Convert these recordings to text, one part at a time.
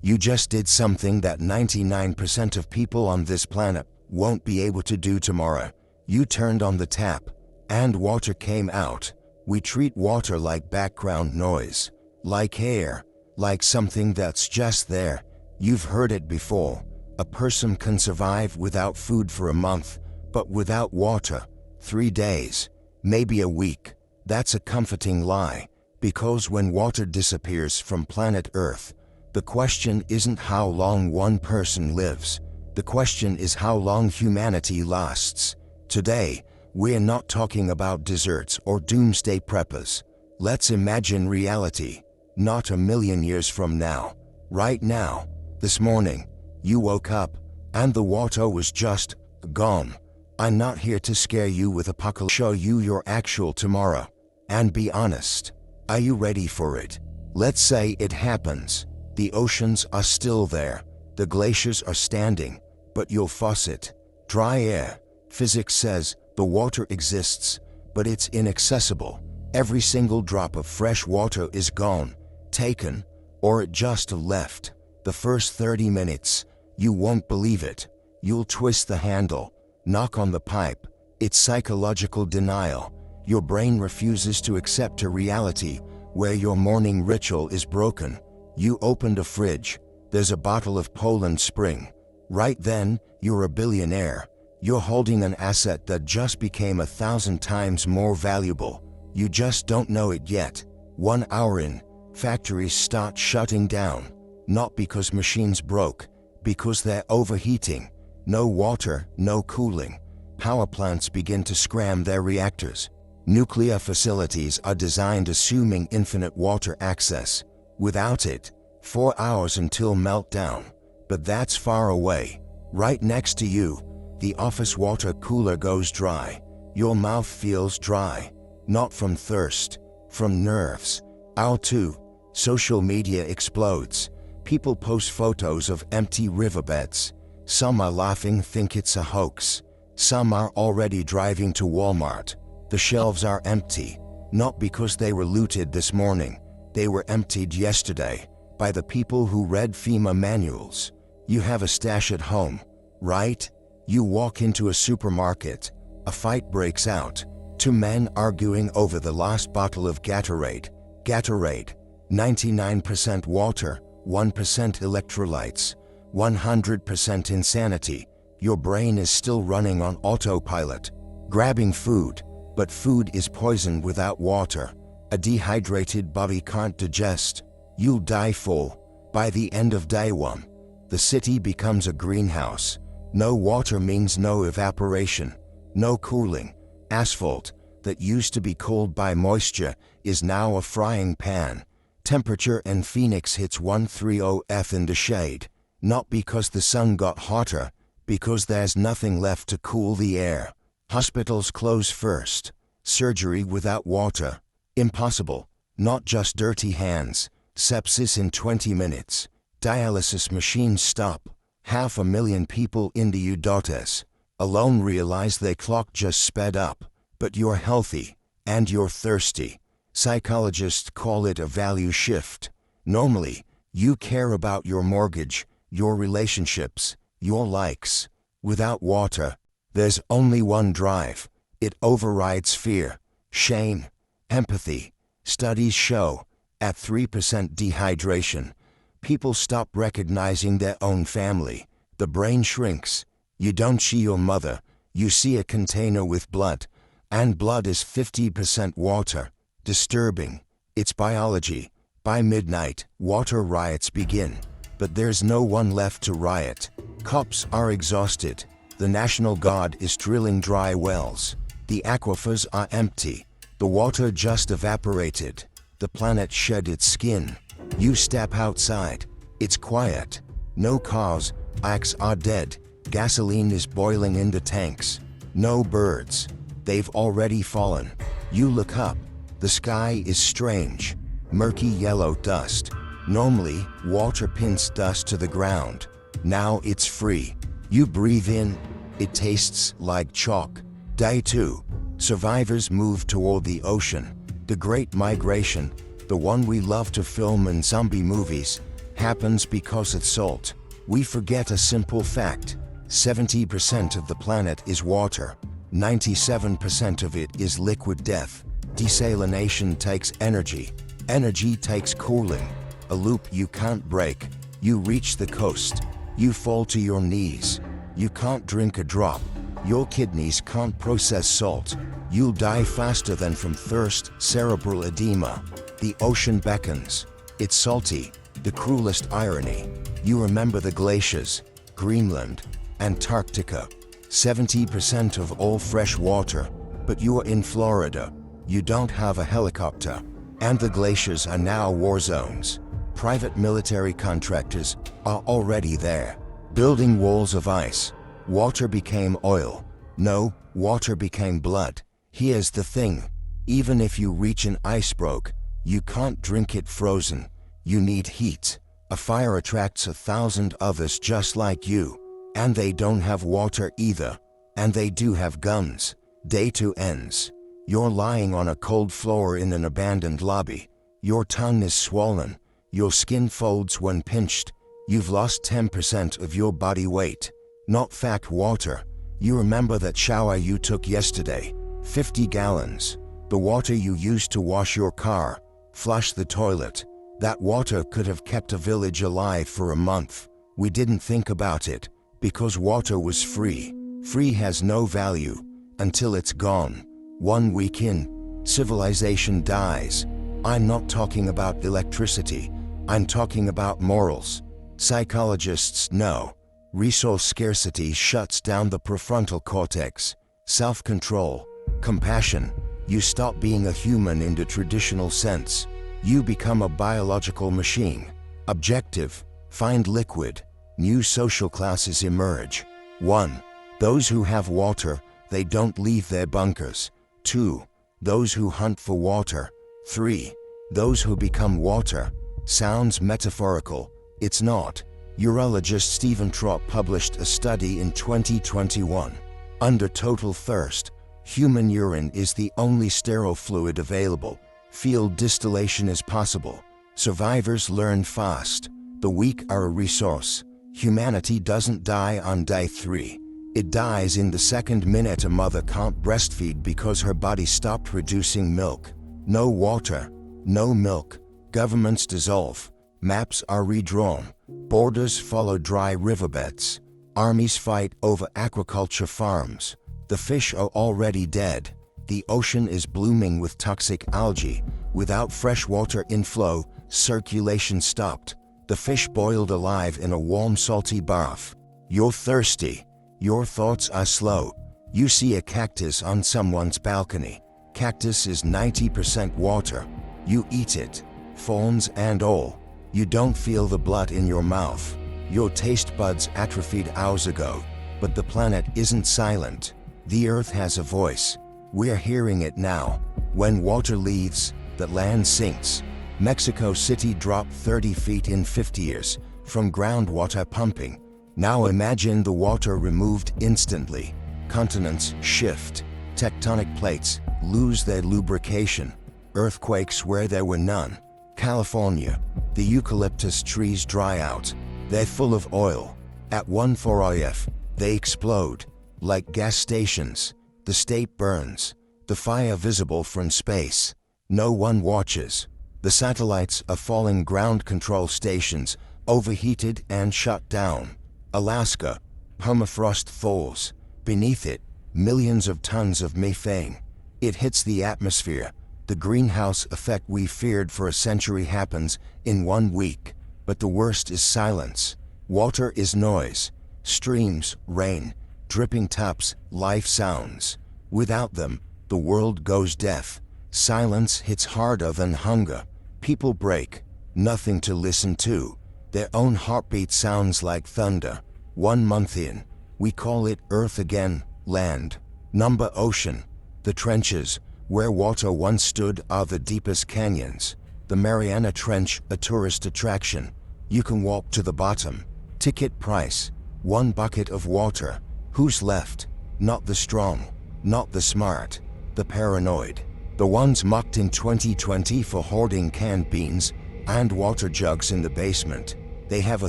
You just did something that 99% of people on this planet won't be able to do tomorrow. You turned on the tap, and water came out. We treat water like background noise, like air, like something that's just there. You've heard it before. A person can survive without food for a month, but without water, 3 days, maybe a week. That's a comforting lie, because when water disappears from planet Earth, the question isn't how long one person lives. The question is how long humanity lasts. Today, we're not talking about desserts or doomsday preppers. Let's imagine reality, not a million years from now. Right now, this morning, you woke up, and the water was just gone. I'm not here to scare you with apocalypse. Show you your actual tomorrow. And be honest, are you ready for it? Let's say it happens. The oceans are still there. The glaciers are standing, but your faucet, dry air. Physics says the water exists, but it's inaccessible. Every single drop of fresh water is gone, taken, or it just left. The first 30 minutes, you won't believe it. You'll twist the handle, knock on the pipe. It's psychological denial. Your brain refuses to accept a reality where your morning ritual is broken. You opened a fridge. There's a bottle of Poland Spring. Right then, you're a billionaire. You're holding an asset that just became 1,000 times more valuable. You just don't know it yet. 1 hour in, factories start shutting down. Not because machines broke, because they're overheating. No water, no cooling. Power plants begin to scram their reactors. Nuclear facilities are designed assuming infinite water access. Without it, 4 hours until meltdown. But that's far away. Right next to you, the office water cooler goes dry. Your mouth feels dry. Not from thirst, from nerves. Hour 2, social media explodes. People post photos of empty riverbeds. Some are laughing, think it's a hoax. Some are already driving to Walmart. The shelves are empty, not because they were looted this morning. They were emptied yesterday by the people who read FEMA manuals. You have a stash at home, right? You walk into a supermarket. A fight breaks out. 2 men arguing over the last bottle of Gatorade. Gatorade, 99% water, 1% electrolytes, 100% insanity. Your brain is still running on autopilot, grabbing food, but food is poison without water. A dehydrated body can't digest. You'll die full. By the end of day 1, the city becomes a greenhouse. No water means no evaporation, no cooling. Asphalt, that used to be cooled by moisture, is now a frying pan. Temperature in Phoenix hits 130 in the shade, not because the sun got hotter, because there's nothing left to cool the air. Hospitals close first. Surgery without water. Impossible. Not just dirty hands. Sepsis in 20 minutes. Dialysis machines stop. 500,000 people in the U.S. alone realize their clock just sped up. But you're healthy, and you're thirsty. Psychologists call it a value shift. Normally, you care about your mortgage, your relationships, your likes. Without water, there's only one drive. It overrides fear, shame, empathy. Studies show, at 3% dehydration, people stop recognizing their own family. The brain shrinks. You don't see your mother, you see a container with blood, and blood is 50% water. Disturbing. It's biology. By midnight, water riots begin. But there's no one left to riot. Cops are exhausted. The National Guard is drilling dry wells. The aquifers are empty. The water just evaporated. The planet shed its skin. You step outside. It's quiet. No cars. Bikes are dead. Gasoline is boiling in the tanks. No birds. They've already fallen. You look up. The sky is strange. Murky yellow dust. Normally, water pins dust to the ground. Now it's free. You breathe in. It tastes like chalk. Day 2. Survivors move toward the ocean. The Great Migration, the one we love to film in zombie movies, happens because it's salt. We forget a simple fact. 70% of the planet is water. 97% of it is liquid death. Desalination takes energy. Energy takes cooling. A loop you can't break. You reach the coast. You fall to your knees. You can't drink a drop. Your kidneys can't process salt. You'll die faster than from thirst, cerebral edema. The ocean beckons. It's salty. The cruelest irony. You remember the glaciers, Greenland, Antarctica. 70% of all fresh water, but you're in Florida. You don't have a helicopter. And the glaciers are now war zones. Private military contractors are already there, building walls of ice. Water became oil. No, water became blood. Here's the thing. Even if you reach an iceberg, you can't drink it frozen. You need heat. A fire attracts 1,000 others just like you. And they don't have water either. And they do have guns. Day 2 ends. You're lying on a cold floor in an abandoned lobby. Your tongue is swollen. Your skin folds when pinched. You've lost 10% of your body weight. Not fact water. You remember that shower you took yesterday. 50 gallons. The water you used to wash your car. Flush the toilet. That water could have kept a village alive for a month. We didn't think about it, because water was free. Free has no value, until it's gone. 1 week in, civilization dies. I'm not talking about electricity. I'm talking about morals. Psychologists know. Resource scarcity shuts down the prefrontal cortex. Self-control. Compassion. You stop being a human in the traditional sense. You become a biological machine. Objective. Find liquid. New social classes emerge. 1. Those who have water, they don't leave their bunkers. 2. Those who hunt for water. 3. Those who become water. Sounds metaphorical. It's not. Urologist Stephen Trott published a study in 2021. Under total thirst, human urine is the only sterile fluid available. Field distillation is possible. Survivors learn fast. The weak are a resource. Humanity doesn't die on day 3. It dies in the second minute a mother can't breastfeed because her body stopped producing milk. No water, no milk. Governments dissolve. Maps are redrawn. Borders follow dry riverbeds. Armies fight over aquaculture farms. The fish are already dead. The ocean is blooming with toxic algae. Without freshwater inflow, circulation stopped. The fish boiled alive in a warm salty bath. You're thirsty. Your thoughts are slow. You see a cactus on someone's balcony. Cactus is 90% water. You eat it, thorns and all. You don't feel the blood in your mouth. Your taste buds atrophied hours ago. But the planet isn't silent. The earth has a voice. We're hearing it now. When water leaves, the land sinks. Mexico City dropped 30 feet in 50 years from groundwater pumping. Now imagine the water removed instantly. Continents shift. Tectonic plates lose their lubrication. Earthquakes where there were none. California, the eucalyptus trees dry out. They're full of oil. At 1,4 they explode. Like gas stations, the state burns. The fire visible from space. No one watches. The satellites are falling. Ground control stations overheated and shut down. Alaska, permafrost thaws. Beneath it, millions of tons of methane. It hits the atmosphere. The greenhouse effect we feared for a century happens in 1 week. But the worst is silence. Water is noise. Streams, rain, dripping taps, life sounds. Without them, the world goes deaf. Silence hits harder than hunger. People break. Nothing to listen to. Their own heartbeat sounds like thunder. 1 month in, we call it Earth again, land. Number ocean. The trenches, where water once stood, are the deepest canyons. The Mariana Trench, a tourist attraction. You can walk to the bottom. Ticket price, 1 bucket of water. Who's left? Not the strong, not the smart, the paranoid. The ones mocked in 2020 for hoarding canned beans and water jugs in the basement. They have a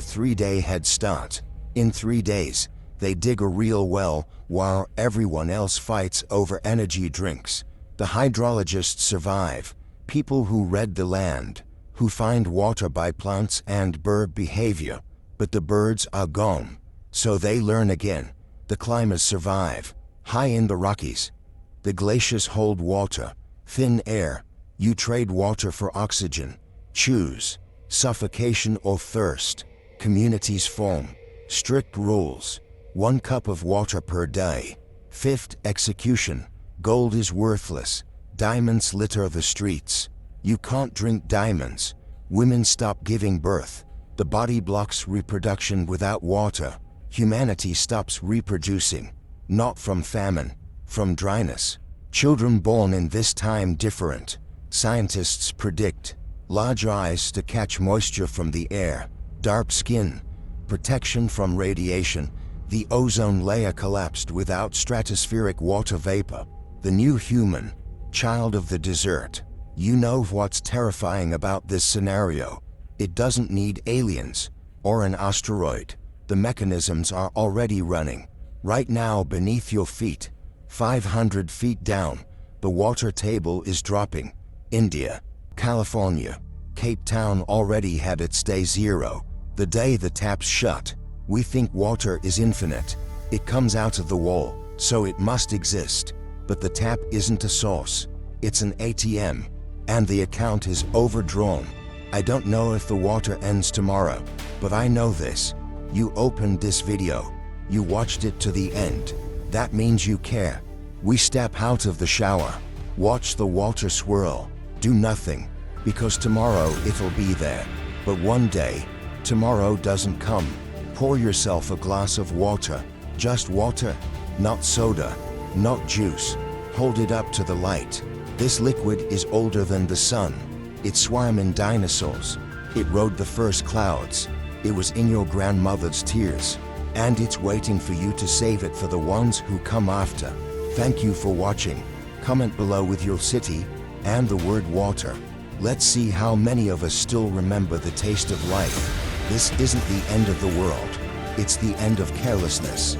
3-day head start. In 3 days, they dig a real well while everyone else fights over energy drinks. The hydrologists survive, people who read the land, who find water by plants and bird behavior, but the birds are gone, so they learn again. The climbers survive, high in the Rockies. The glaciers hold water, thin air. You trade water for oxygen. Choose suffocation or thirst. Communities form. Strict rules. 1 cup of water per day. 5th execution. Gold is worthless. Diamonds litter the streets. You can't drink diamonds. Women stop giving birth. The body blocks reproduction without water. Humanity stops reproducing. Not from famine, from dryness. Children born in this time different. Scientists predict large eyes to catch moisture from the air, dark skin, protection from radiation. The ozone layer collapsed without stratospheric water vapor. The new human, child of the desert. You know what's terrifying about this scenario? It doesn't need aliens or an asteroid. The mechanisms are already running. Right now beneath your feet, 500 feet down, the water table is dropping. India, California, Cape Town already had its day 0. The day the taps shut, we think water is infinite. It comes out of the wall, so it must exist. But the tap isn't a source. It's an ATM, and the account is overdrawn. I don't know if the water ends tomorrow, but I know this. You opened this video. You watched it to the end. That means you care. We step out of the shower, watch the water swirl, do nothing, because tomorrow it'll be there. But one day, tomorrow doesn't come. Pour yourself a glass of water, just water, not soda, not juice. Hold it up to the light. This liquid is older than the sun. It swam in dinosaurs. It rode the first clouds. It was in your grandmother's tears. And it's waiting for you to save it for the ones who come after. Thank you for watching. Comment below with your city and the word water. Let's see how many of us still remember the taste of life. This isn't the end of the world. It's the end of carelessness.